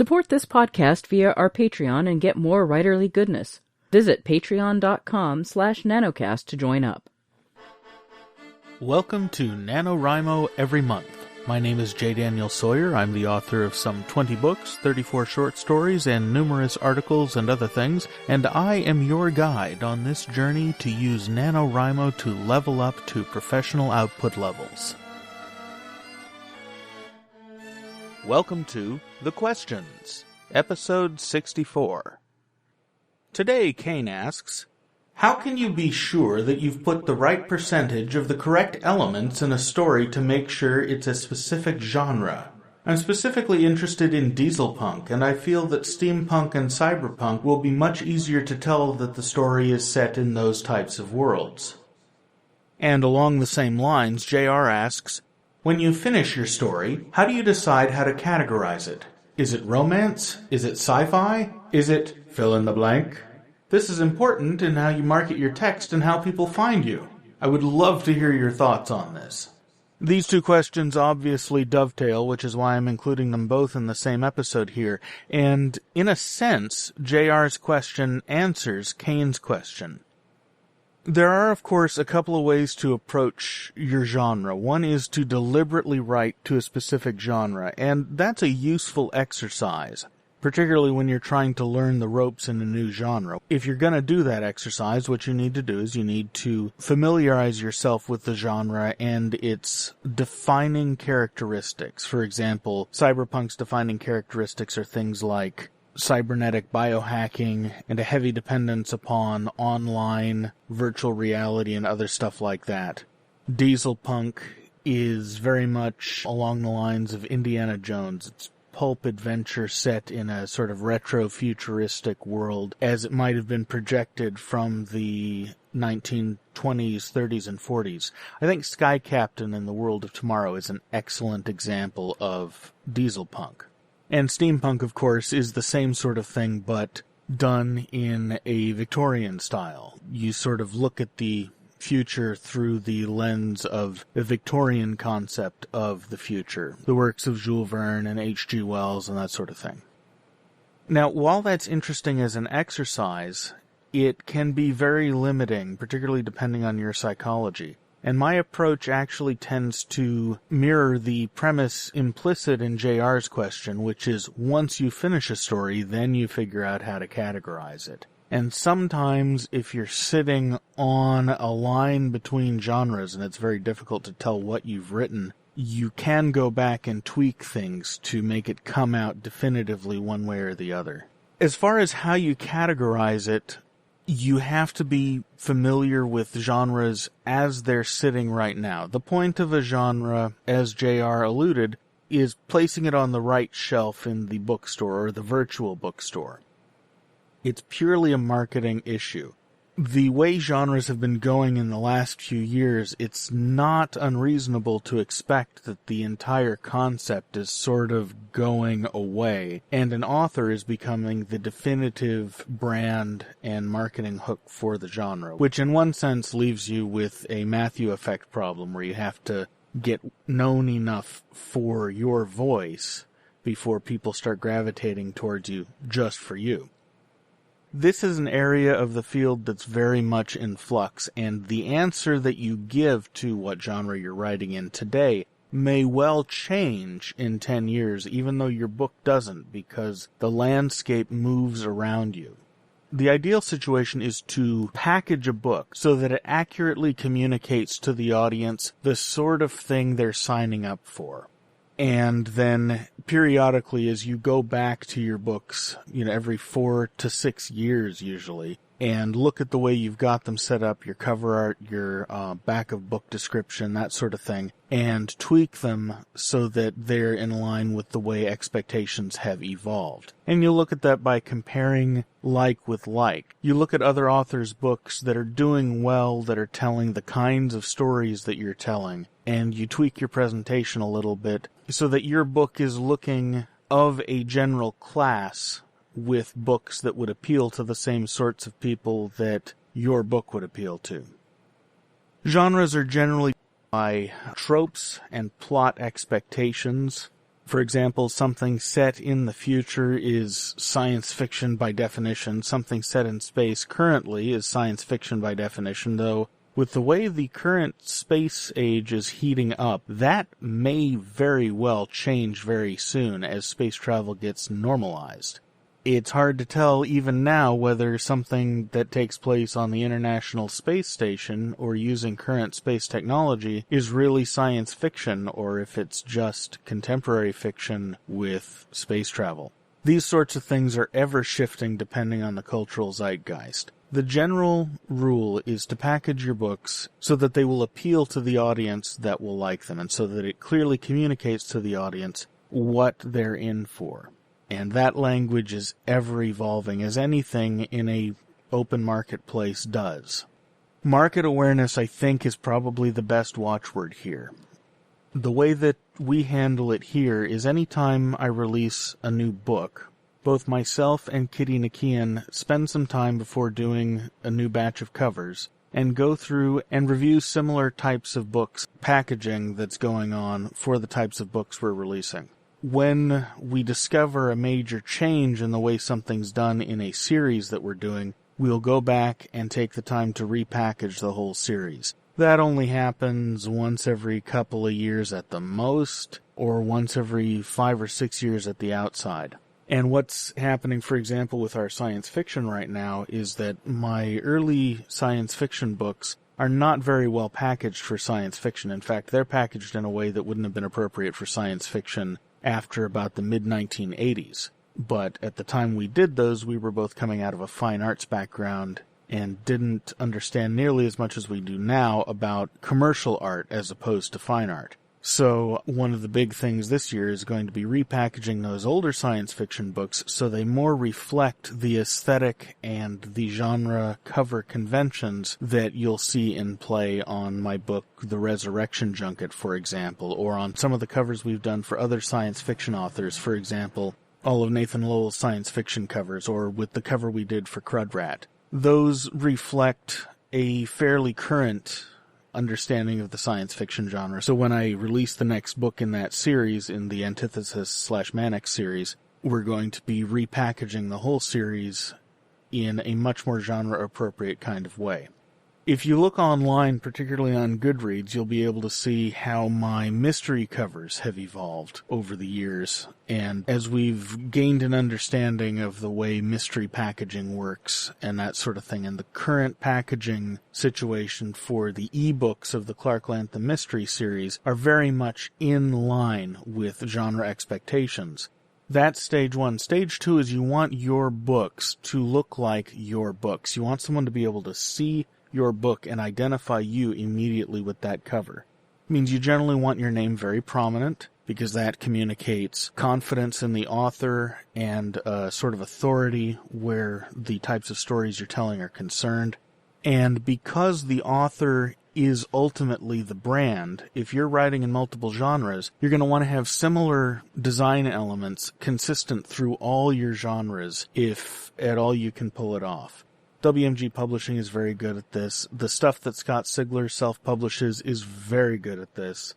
Support this podcast via our Patreon and get more writerly goodness. Visit patreon.com/nanocast to join up. Welcome to NaNoWriMo Every Month. My name is J. Daniel Sawyer. I'm the author of some 20 books, 34 short stories, and numerous articles and other things, and I am your guide on this journey to use NaNoWriMo to level up to professional output levels. Welcome to The Questions, Episode 64. Today, Kane asks, how can you be sure that you've put the right percentage of the correct elements in a story to make sure it's a specific genre? I'm specifically interested in dieselpunk, and I feel that steampunk and cyberpunk will be much easier to tell that the story is set in those types of worlds. And along the same lines, JR asks, when you finish your story, how do you decide how to categorize it? Is it romance? Is it sci-fi? Is it fill in the blank? This is important in how you market your text and how people find you. I would love to hear your thoughts on this. These two questions obviously dovetail, which is why I'm including them both in the same episode here. And in a sense, JR's question answers Kane's question. There are, of course, a couple of ways to approach your genre. One is to deliberately write to a specific genre, and that's a useful exercise, particularly when you're trying to learn the ropes in a new genre. If you're going to do that exercise, what you need to do is you need to familiarize yourself with the genre and its defining characteristics. For example, cyberpunk's defining characteristics are things like cybernetic biohacking and a heavy dependence upon online virtual reality and other stuff like that. Dieselpunk is very much along the lines of Indiana Jones. It's pulp adventure set in a sort of retro-futuristic world as it might have been projected from the 1920s, 30s, and 40s. I think Sky Captain in the World of Tomorrow is an excellent example of dieselpunk. And steampunk, of course, is the same sort of thing, but done in a Victorian style. You sort of look at the future through the lens of the Victorian concept of the future, the works of Jules Verne and H.G. Wells and that sort of thing. Now, while that's interesting as an exercise, it can be very limiting, particularly depending on your psychology. And my approach actually tends to mirror the premise implicit in JR's question, which is once you finish a story, then you figure out how to categorize it. And sometimes if you're sitting on a line between genres and it's very difficult to tell what you've written, you can go back and tweak things to make it come out definitively one way or the other. As far as how you categorize it, you have to be familiar with genres as they're sitting right now. The point of a genre, as JR alluded, is placing it on the right shelf in the bookstore or the virtual bookstore. It's purely a marketing issue. The way genres have been going in the last few years, it's not unreasonable to expect that the entire concept is sort of going away, and an author is becoming the definitive brand and marketing hook for the genre, which in one sense leaves you with a Matthew effect problem where you have to get known enough for your voice before people start gravitating towards you just for you. This is an area of the field that's very much in flux, and the answer that you give to what genre you're writing in today may well change in 10 years, even though your book doesn't, because the landscape moves around you. The ideal situation is to package a book so that it accurately communicates to the audience the sort of thing they're signing up for. And then periodically, as you go back to your books, every 4 to 6 years usually, and look at the way you've got them set up, your cover art, your back of book description, that sort of thing, and tweak them so that they're in line with the way expectations have evolved. And you look at that by comparing like with like. You look at other authors' books that are doing well, that are telling the kinds of stories that you're telling, and you tweak your presentation a little bit so that your book is looking of a general class with books that would appeal to the same sorts of people that your book would appeal to. Genres are generally by tropes and plot expectations. For example, something set in the future is science fiction by definition. Something set in space currently is science fiction by definition, though with the way the current space age is heating up, that may very well change very soon as space travel gets normalized. It's hard to tell even now whether something that takes place on the International Space Station or using current space technology is really science fiction or if it's just contemporary fiction with space travel. These sorts of things are ever shifting depending on the cultural zeitgeist. The general rule is to package your books so that they will appeal to the audience that will like them, and so that it clearly communicates to the audience what they're in for. And that language is ever evolving, as anything in a open marketplace does. Market awareness, I think, is probably the best watchword here. The way that we handle it here is anytime I release a new book, both myself and Kitty Nakian spend some time before doing a new batch of covers and go through and review similar types of books, packaging that's going on for the types of books we're releasing. When we discover a major change in the way something's done in a series that we're doing, we'll go back and take the time to repackage the whole series. That only happens once every couple of years at the most, or once every 5 or 6 years at the outside. And what's happening, for example, with our science fiction right now is that my early science fiction books are not very well packaged for science fiction. In fact, they're packaged in a way that wouldn't have been appropriate for science fiction after about the mid-1980s. But at the time we did those, we were both coming out of a fine arts background and didn't understand nearly as much as we do now about commercial art as opposed to fine art. So one of the big things this year is going to be repackaging those older science fiction books so they more reflect the aesthetic and the genre cover conventions that you'll see in play on my book, The Resurrection Junket, for example, or on some of the covers we've done for other science fiction authors, for example, all of Nathan Lowell's science fiction covers, or with the cover we did for Crudrat. Those reflect a fairly current understanding of the science fiction genre. So when I release the next book in that series, in the Antithesis/Mannix series, we're going to be repackaging the whole series in a much more genre-appropriate kind of way. If you look online, particularly on Goodreads, you'll be able to see how my mystery covers have evolved over the years. And as we've gained an understanding of the way mystery packaging works and that sort of thing, and the current packaging situation for the ebooks of the Clark Lantham Mystery series are very much in line with genre expectations. That's stage one. Stage two is you want your books to look like your books. You want someone to be able to see your book and identify you immediately with that cover. It means you generally want your name very prominent, because that communicates confidence in the author and sort of authority where the types of stories you're telling are concerned. And because the author is ultimately the brand, if you're writing in multiple genres, you're going to want to have similar design elements consistent through all your genres, if at all you can pull it off. WMG Publishing is very good at this. The stuff that Scott Sigler self-publishes is very good at this.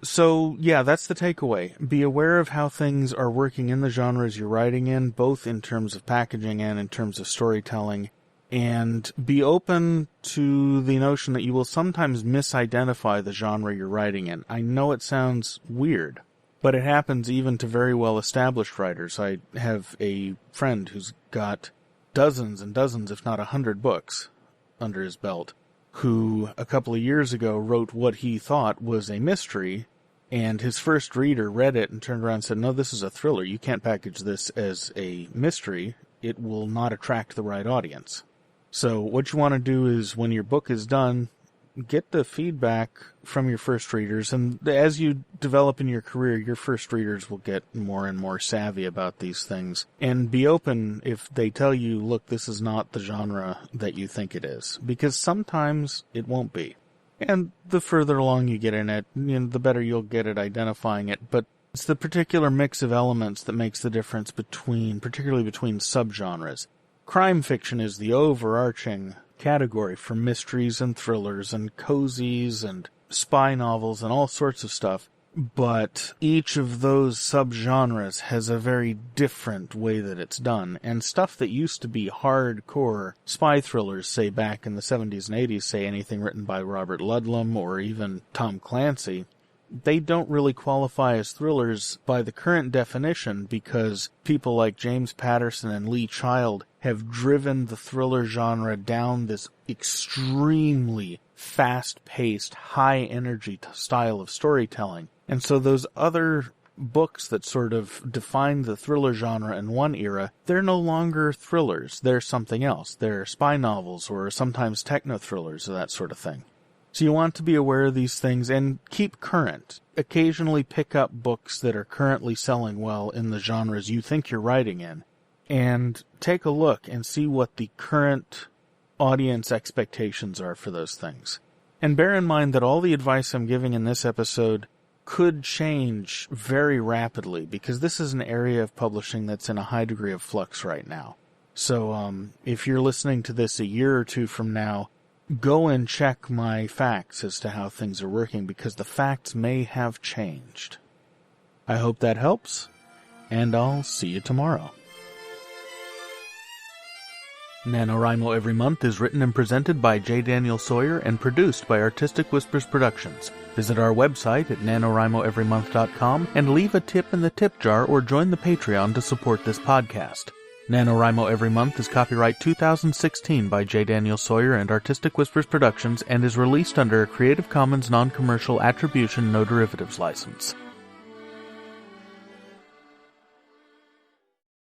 So, yeah, that's the takeaway. Be aware of how things are working in the genres you're writing in, both in terms of packaging and in terms of storytelling. And be open to the notion that you will sometimes misidentify the genre you're writing in. I know it sounds weird, but it happens even to very well-established writers. I have a friend who's got dozens and dozens, if not 100 books under his belt, who a couple of years ago wrote what he thought was a mystery, and his first reader read it and turned around and said, "No, this is a thriller. You can't package this as a mystery. It will not attract the right audience." So what you want to do is, when your book is done, get the feedback from your first readers, and as you develop in your career, your first readers will get more and more savvy about these things. And be open if they tell you, look, this is not the genre that you think it is, because sometimes it won't be. And the further along you get in it, the better you'll get at identifying it. But it's the particular mix of elements that makes the difference particularly between subgenres. Crime fiction is the overarching category for mysteries and thrillers and cozies and spy novels and all sorts of stuff. but each of those subgenres has a very different way that it's done, and stuff that used to be hardcore spy thrillers, say back in the 70s and 80s, say anything written by Robert Ludlum or even Tom Clancy, they don't really qualify as thrillers by the current definition because people like James Patterson and Lee Child have driven the thriller genre down this extremely fast-paced, high-energy style of storytelling. And so those other books that sort of defined the thriller genre in one era, they're no longer thrillers. They're something else. They're spy novels or sometimes techno-thrillers or that sort of thing. So you want to be aware of these things and keep current. Occasionally pick up books that are currently selling well in the genres you think you're writing in, and take a look and see what the current audience expectations are for those things. And bear in mind that all the advice I'm giving in this episode could change very rapidly, because this is an area of publishing that's in a high degree of flux right now. So if you're listening to this a year or two from now, go and check my facts as to how things are working, because the facts may have changed. I hope that helps, and I'll see you tomorrow. NaNoWriMo Every Month is written and presented by J. Daniel Sawyer and produced by Artistic Whispers Productions. Visit our website at NaNoWriMoEveryMonth.com and leave a tip in the tip jar or join the Patreon to support this podcast. NaNoWriMo Every Month is copyright 2016 by J. Daniel Sawyer and Artistic Whispers Productions and is released under a Creative Commons Non-Commercial Attribution No Derivatives license.